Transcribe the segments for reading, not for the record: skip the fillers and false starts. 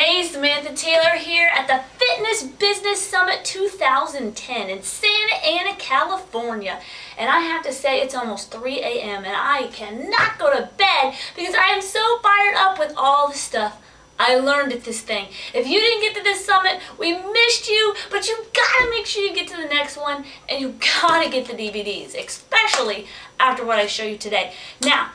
Hey, Samantha Taylor here at the Fitness Business Summit 2010 in Santa Ana, California. And I have to say it's almost 3 a.m. and I cannot go to bed because I am so fired up with all the stuff I learned at this thing. If you didn't get to this summit, we missed you, but you gotta make sure you get to the next one and you gotta get the DVDs, especially after what I show you today. Now,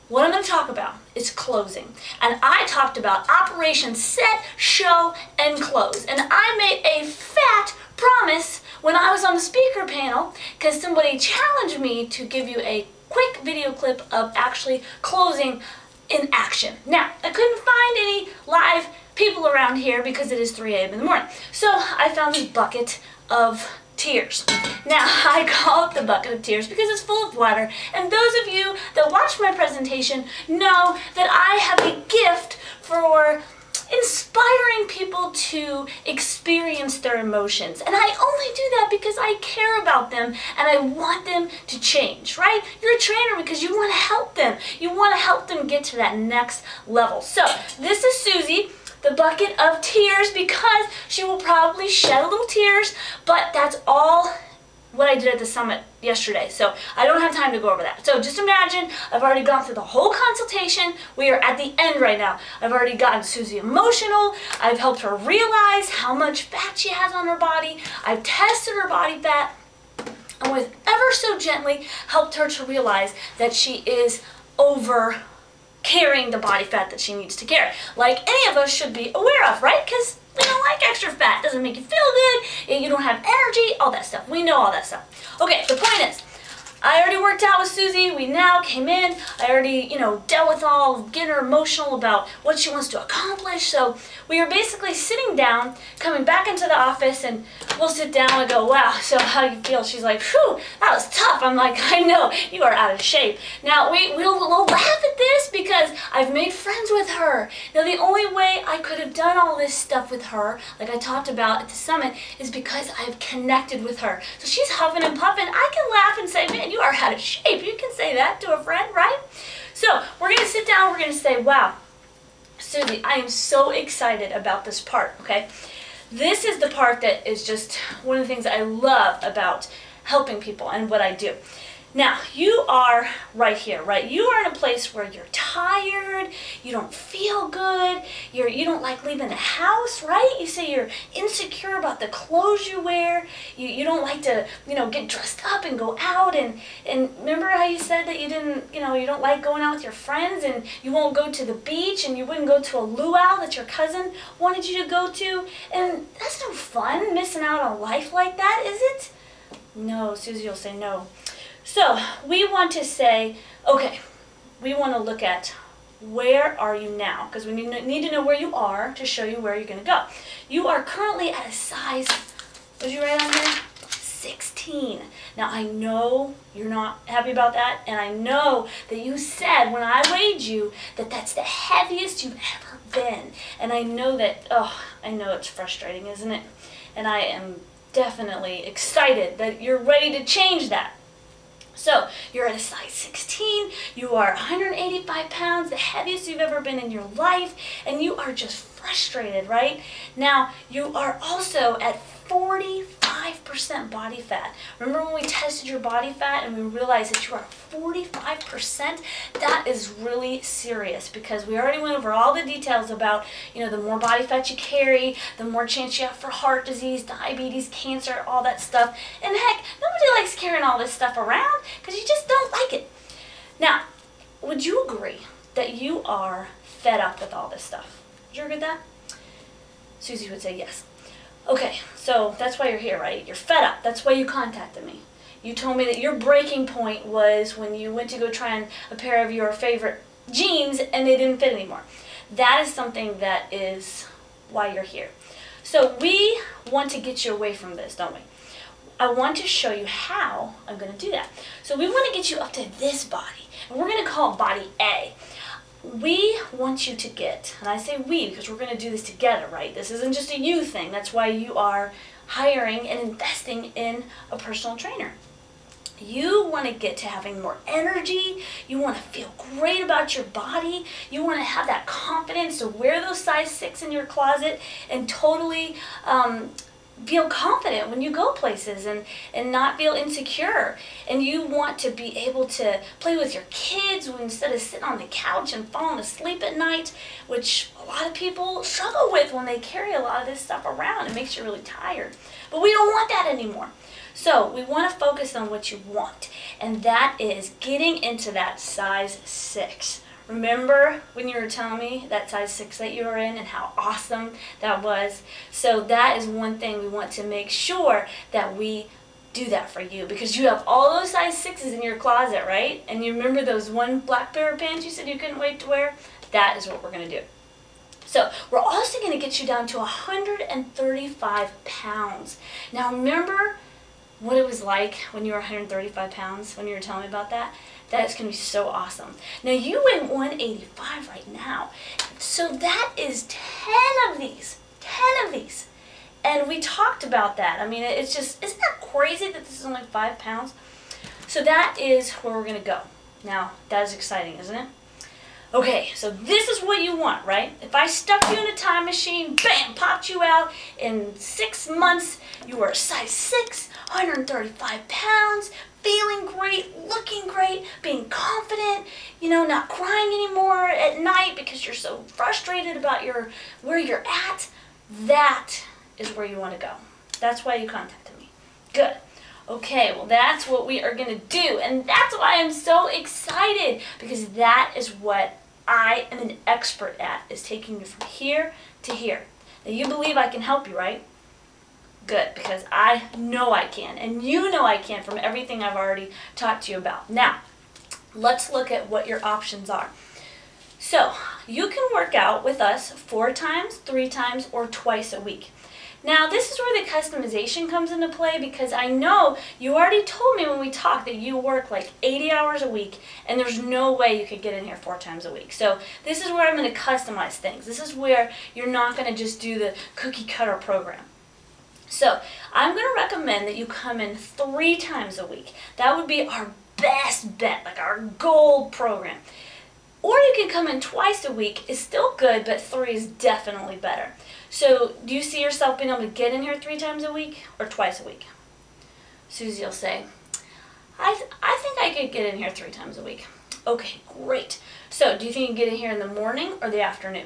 what I'm going to talk about is closing. And I talked about Operation Set, Show, and Close. And I made a fat promise when I was on the speaker panel because somebody challenged me to give you a quick video clip of actually closing in action. Now, I couldn't find any live people around here because it is 3 a.m. in the morning. So I found this bucket of tears. Now, I call it the bucket of tears because it's full of water, and those of you that watched my presentation know that I have a gift for inspiring people to experience their emotions. And I only do that because I care about them and I want them to change, right? You're a trainer because you want to help them. You want to help them get to that next level. So, this is Susie, the bucket of tears, because she will probably shed a little tears, but that's all what I did at the summit yesterday. So I don't have time to go over that. So just imagine I've already gone through the whole consultation. We are at the end right now. I've already gotten Susie emotional. I've helped her realize how much fat she has on her body. I've tested her body fat, and with ever so gently helped her to realize that she is over carrying the body fat that she needs to carry, like any of us should be aware of, right? Because we don't like extra fat. It doesn't make you feel good. You don't have energy, all that stuff. We know all that stuff. Okay, the point is, I already worked out with Susie. We now came in. I already, dealt with getting her emotional about what she wants to accomplish. So we are basically sitting down, coming back into the office, and we'll sit down and go, wow, so how do you feel? She's like, whew, that was tough. I'm like, I know, you are out of shape. Now, we'll laugh at this because I've made friends with her. Now, the only way I could have done all this stuff with her, like I talked about at the summit, is because I've connected with her. So she's huffing and puffing. I can laugh and say, man, you are out of shape. You can say that to a friend, right? So we're going to sit down. We're going to say, wow, Susie, I am so excited about this part, okay? This is the part that is just one of the things I love about helping people and what I do. Now, you are right here, right? You are in a place where you're tired, you don't feel good, you don't like leaving the house, right? You say you're insecure about the clothes you wear, you don't like to, get dressed up and go out, and remember how you said that you didn't, you don't like going out with your friends, and you won't go to the beach, and you wouldn't go to a luau that your cousin wanted you to go to, and that's no fun, missing out on life like that, is it? No, Susie will say no. So we want to say, okay, we want to look at where are you now, because we need to know where you are to show you where you're going to go. You are currently at a size, what did you write on there? 16. Now I know you're not happy about that, and I know that you said when I weighed you that that's the heaviest you've ever been. And I know that, I know it's frustrating, isn't it? And I am definitely excited that you're ready to change that. So, you're at a size 16, you are 185 pounds, the heaviest you've ever been in your life, and you are just frustrated, right? Now, you are also at 45% body fat. Remember when we tested your body fat and we realized that you are 45%? That is really serious because we already went over all the details about, the more body fat you carry, the more chance you have for heart disease, diabetes, cancer, all that stuff. And heck, nobody likes carrying all this stuff around because you just don't like it. Now, would you agree that you are fed up with all this stuff? Would you agree with that? Susie would say yes. Okay, so that's why you're here, right? You're fed up. That's why you contacted me. You told me that your breaking point was when you went to go try on a pair of your favorite jeans and they didn't fit anymore. That is something that is why you're here. So we want to get you away from this, don't we? I want to show you how I'm going to do that. So we want to get you up to this body, and we're going to call it body A. We want you to get, and I say we because we're going to do this together, right? This isn't just a you thing. That's why you are hiring and investing in a personal trainer. You want to get to having more energy. You want to feel great about your body. You want to have that confidence to wear those size 6 in your closet and totally feel confident when you go places and not feel insecure. And you want to be able to play with your kids instead of sitting on the couch and falling asleep at night, which a lot of people struggle with when they carry a lot of this stuff around. It makes you really tired. But we don't want that anymore. So we want to focus on what you want, and that is getting into that size 6. Remember when you were telling me that size 6 that you were in and how awesome that was? So that is one thing we want to make sure that we do that for you, because you have all those size 6s in your closet, right? And you remember those one black pair of pants you said you couldn't wait to wear? That is what we're going to do. So we're also going to get you down to 135 pounds. Now remember what it was like when you were 135 pounds, when you were telling me about that? That is going to be so awesome. Now you weigh 185 right now. So that is 10 of these. 10 of these. And we talked about that. I mean, it's just, isn't that crazy that this is only 5 pounds? So that is where we're going to go. Now, that is exciting, isn't it? Okay, so this is what you want, right? If I stuck you in a time machine, bam, popped you out, in 6 months, you were a size 6, 135 pounds, feeling great, looking great, being confident, not crying anymore at night because you're so frustrated about where you're at. That is where you want to go. That's why you contacted me. Good. Okay, well that's what we are going to do, and that's why I'm so excited, because that is what I am an expert at, is taking you from here to here. Now you believe I can help you, right? Good, because I know I can, and you know I can from everything I've already talked to you about. Now, let's look at what your options are. So, you can work out with us 4 times, 3 times, or twice a week. Now, this is where the customization comes into play, because I know you already told me when we talked that you work like 80 hours a week, and there's no way you could get in here 4 times a week. So this is where I'm going to customize things. This is where you're not going to just do the cookie cutter program. So I'm going to recommend that you come in 3 times a week. That would be our best bet, like our gold program. Or you can come in twice a week. It's still good, but 3 is definitely better. So do you see yourself being able to get in here 3 times a week or twice a week? Susie will say, I think I could get in here 3 times a week. Okay, great. So do you think you can get in here in the morning or the afternoon?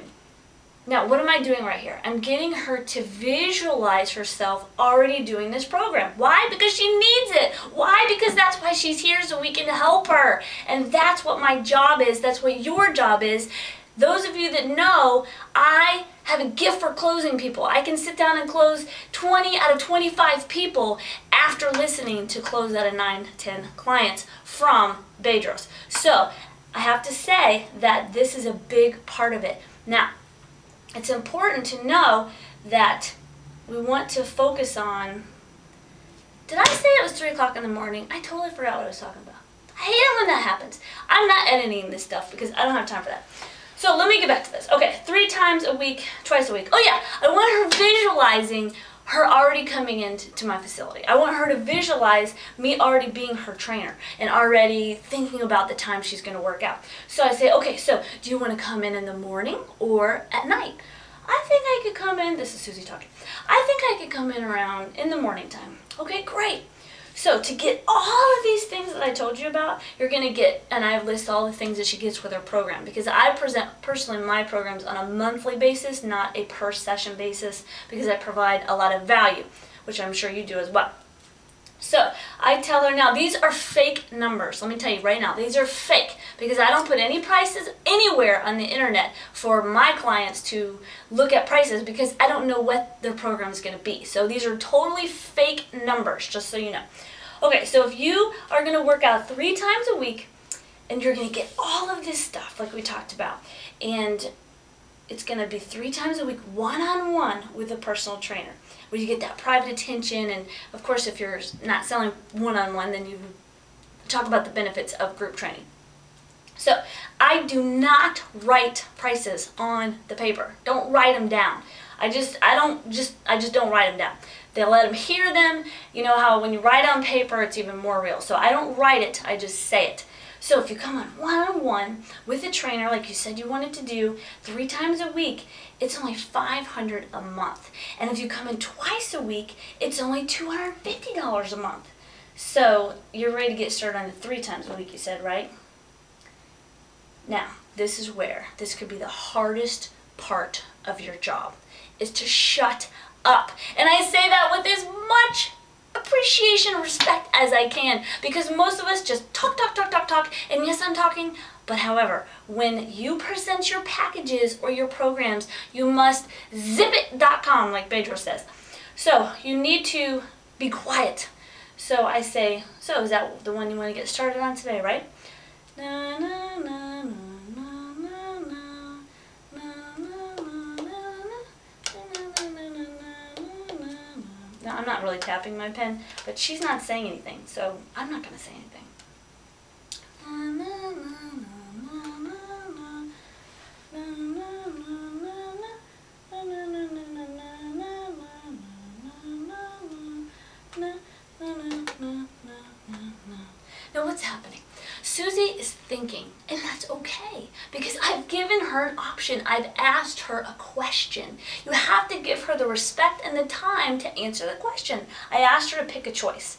Now, what am I doing right here? I'm getting her to visualize herself already doing this program. Why? Because she needs it. Why? Because that's why she's here, so we can help her. And that's what my job is. That's what your job is. Those of you that know, I have a gift for closing people. I can sit down and close 20 out of 25 people after listening to close out of 9, 10 clients from Bedros. So I have to say that this is a big part of it. Now, it's important to know that we want to focus on, did I say it was 3 o'clock in the morning? I totally forgot what I was talking about. I hate it when that happens. I'm not editing this stuff because I don't have time for that. So let me get back to this. Okay, 3 times a week, twice a week. Oh yeah, I want her visualizing her already coming into my facility. I want her to visualize me already being her trainer and already thinking about the time she's going to work out. So I say, okay, so do you want to come in the morning or at night? I think I could come in, this is Susie talking, I think I could come in around in the morning time. Okay, great. So to get all of these things that I told you about, you're going to get, and I list all the things that she gets with her program, because I present personally my programs on a monthly basis, not a per session basis, because I provide a lot of value, which I'm sure you do as well. So I tell her now, these are fake numbers. Let me tell you right now, these are fake, because I don't put any prices anywhere on the internet for my clients to look at prices, because I don't know what their program is going to be. So these are totally fake numbers, just so you know. Okay, so if you are going to work out 3 times a week, and you're going to get all of this stuff like we talked about, and it's going to be 3 times a week, one-on-one with a personal trainer, where you get that private attention. And of course, if you're not selling one-on-one, then you talk about the benefits of group training. So I do not write prices on the paper. Don't write them down. I just don't write them down. They let them hear them. You know how when you write on paper, it's even more real. So I don't write it, I just say it. So if you come on one-on-one with a trainer, like you said you wanted to do 3 times a week, it's only $500 a month. And if you come in twice a week, it's only $250 a month. So you're ready to get started on the 3 times a week, you said, right? Now, this is where this could be the hardest part of your job, is to shut up. And I say that with as much appreciation and respect as I can, because most of us just talk, and yes, I'm talking, but however, when you present your packages or your programs, you must zipit.com, like Pedro says. So you need to be quiet. So I say, so is that the one you want to get started on today, right? Na, na, na, na. Now, I'm not really tapping my pen, but she's not saying anything, so I'm not going to say anything. Now, what's happening? Susie is thinking, and that's okay, because I've given her an option. I've asked her a question. You have to give her the respect and the time to answer the question. I asked her to pick a choice.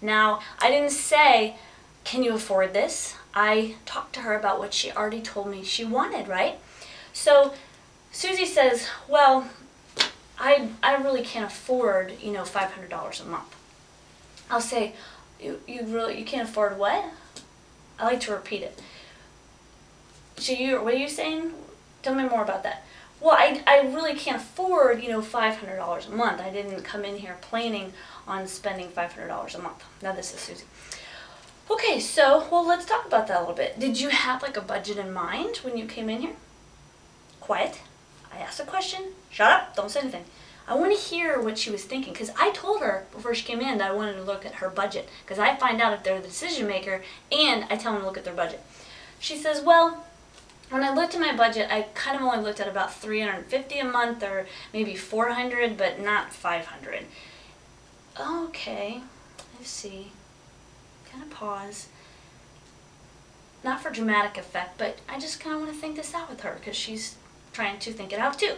Now, I didn't say, can you afford this? I talked to her about what she already told me she wanted, right? So Susie says, well, I really can't afford, $500 a month. I'll say, you can't afford what? I like to repeat it. So what are you saying? Tell me more about that. Well, I really can't afford, $500 a month. I didn't come in here planning on spending $500 a month. Now this is Susie. Okay, so, well, let's talk about that a little bit. Did you have like a budget in mind when you came in here? Quiet. I asked a question. Shut up. Don't say anything. I want to hear what she was thinking, because I told her before she came in that I wanted to look at her budget, because I find out if they're the decision maker, and I tell them to look at their budget. She says, well, when I looked at my budget, I kind of only looked at about $350 a month, or maybe $400, but not $500. Okay, I see. Kind of pause. Not for dramatic effect, but I just kind of want to think this out with her, because she's trying to think it out too.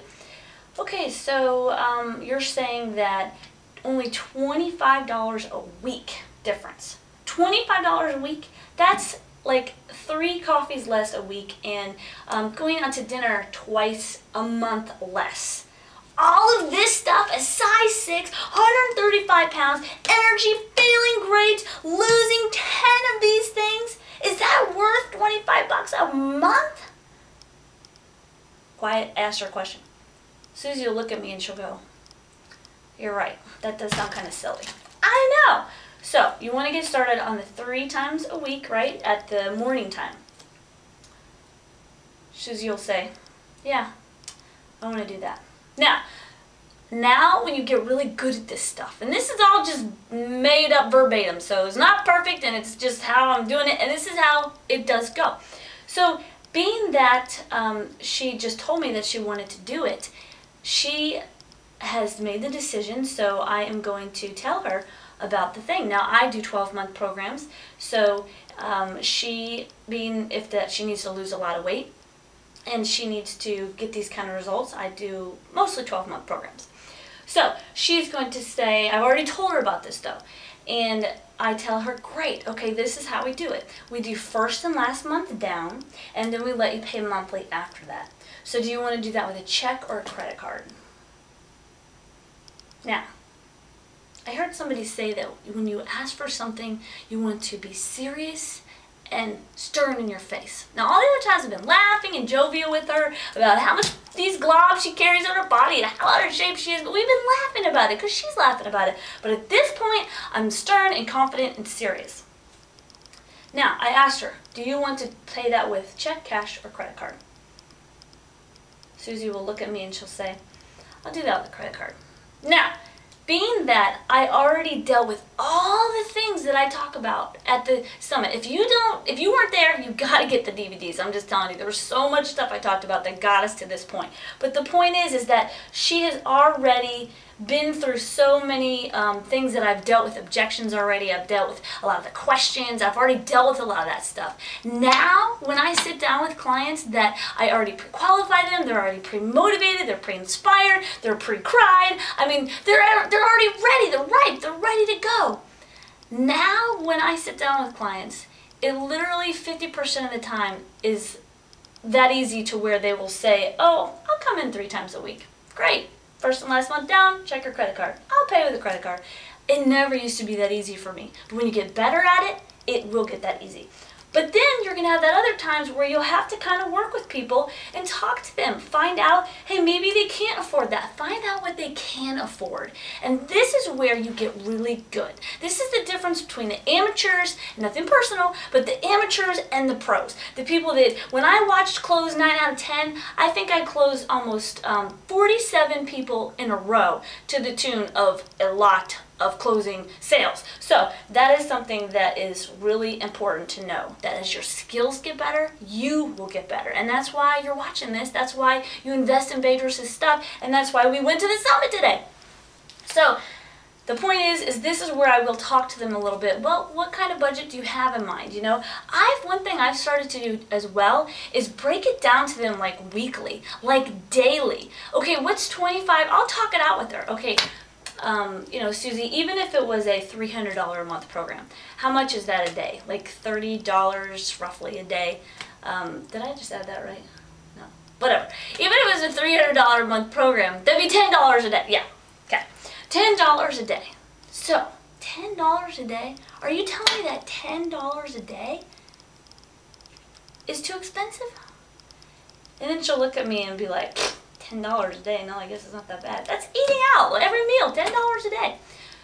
Okay, so you're saying that only $25 a week difference. $25 a week? That's like 3 coffees less a week, and going out to dinner twice a month less. All of this stuff, a size 6, 135 pounds, energy, failing grades, losing 10 of these things. Is that worth $25 a month? Quiet, ask her a question. Susie will look at me and she'll go, you're right, that does sound kind of silly. I know. So you want to get started on the 3 times a week, right, at the morning time. Susie will say, yeah, I want to do that. Now when you get really good at this stuff, and this is all just made up verbatim, so it's not perfect, and it's just how I'm doing it, and this is how it does go. So being that she just told me that she wanted to do it, she has made the decision, so I am going to tell her about the thing. Now, I do 12-month programs, so she needs to lose a lot of weight, and she needs to get these kind of results. I do mostly 12-month programs. So she's going to say, I've already told her about this though, and I tell her, great, okay, this is how we do it. We do first and last month down, and then we let you pay monthly after that. So do you want to do that with a check or a credit card? Now, I heard somebody say that when you ask for something, you want to be serious and stern in your face. Now, all the other times I've been laughing and jovial with her about how much these globs she carries on her body and how out of shape she is, but we've been laughing about it because she's laughing about it. But at this point, I'm stern and confident and serious. Now, I asked her, do you want to pay that with check, cash, or credit card? Susie will look at me and she'll say, I'll do that with a credit card. Now, being that I already dealt with all the things that I talk about at the summit, if you weren't there, you got to get the DVDs. I'm just telling you, there was so much stuff I talked about that got us to this point. But the point is that she has already been through so many things that I've dealt with objections already. I've dealt with a lot of the questions. I've already dealt with a lot of that stuff. Now, when I sit down with clients that I already pre-qualify them, they're already pre-motivated, they're pre-inspired, they're pre-cried. I mean, they're already ready, they're ripe, they're ready to go. Now, when I sit down with clients, it literally 50% of the time is that easy to where they will say, oh, I'll come in 3 times a week. Great. First and last month down, check your credit card. I'll pay with a credit card. It never used to be that easy for me. But when you get better at it, it will get that easy. But then you're going to have that other times where you'll have to kind of work with people and talk to them. Find out, hey, maybe they can't afford that. Find out what they can afford. And this is where you get really good. This is the difference between the amateurs, nothing personal, but the amateurs and the pros. The people that, when I watched close 9 out of 10, I think I closed almost 47 people in a row to the tune of a lot of closing sales. So that is something that is really important to know, that as your skills get better, you will get better. And that's why you're watching this. That's why you invest in Bedros' stuff. And that's why we went to the summit today. So the point is this is where I will talk to them a little bit. Well, what kind of budget do you have in mind? You know, one thing I've started to do as well is break it down to them like weekly, like daily. Okay, what's 25? I'll talk it out with her. Okay, you know, Susie, even if it was a $300 a month program, how much is that a day? Like $30 roughly a day. Did I just add that right? No. Whatever. Even if it was a $300 a month program, that'd be $10 a day. Yeah. Okay. $10 a day. So, $10 a day? Are you telling me that $10 a day is too expensive? And then she'll look at me and be like, $10 a day, no, I guess it's not that bad. That's eating out every meal, $10 a day.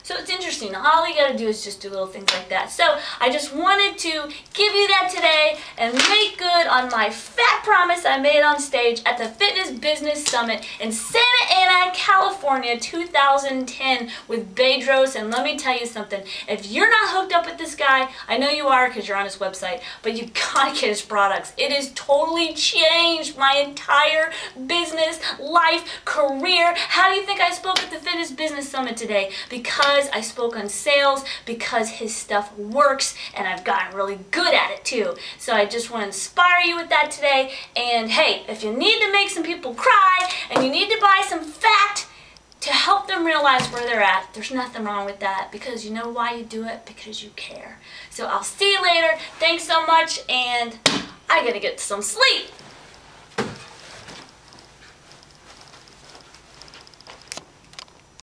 So it's interesting. All you got to do is just do little things like that. So I just wanted to give you that today and make good on my fat promise I made on stage at the Fitness Business Summit in Santa Ana, California, 2010 with Bedros. And let me tell you something. If you're not hooked up with this guy, I know you are because you're on his website, but you got to get his products. It has totally changed my entire business, life, career. How do you think I spoke at the Fitness Business Summit today? Because I spoke on sales, because his stuff works, and I've gotten really good at it too. So I just want to inspire you with that today. And hey, if you need to make some people cry, and you need to buy some fat to help them realize where they're at, there's nothing wrong with that, because you know why you do it? Because you care. So I'll see you later. Thanks so much, and I gotta get some sleep.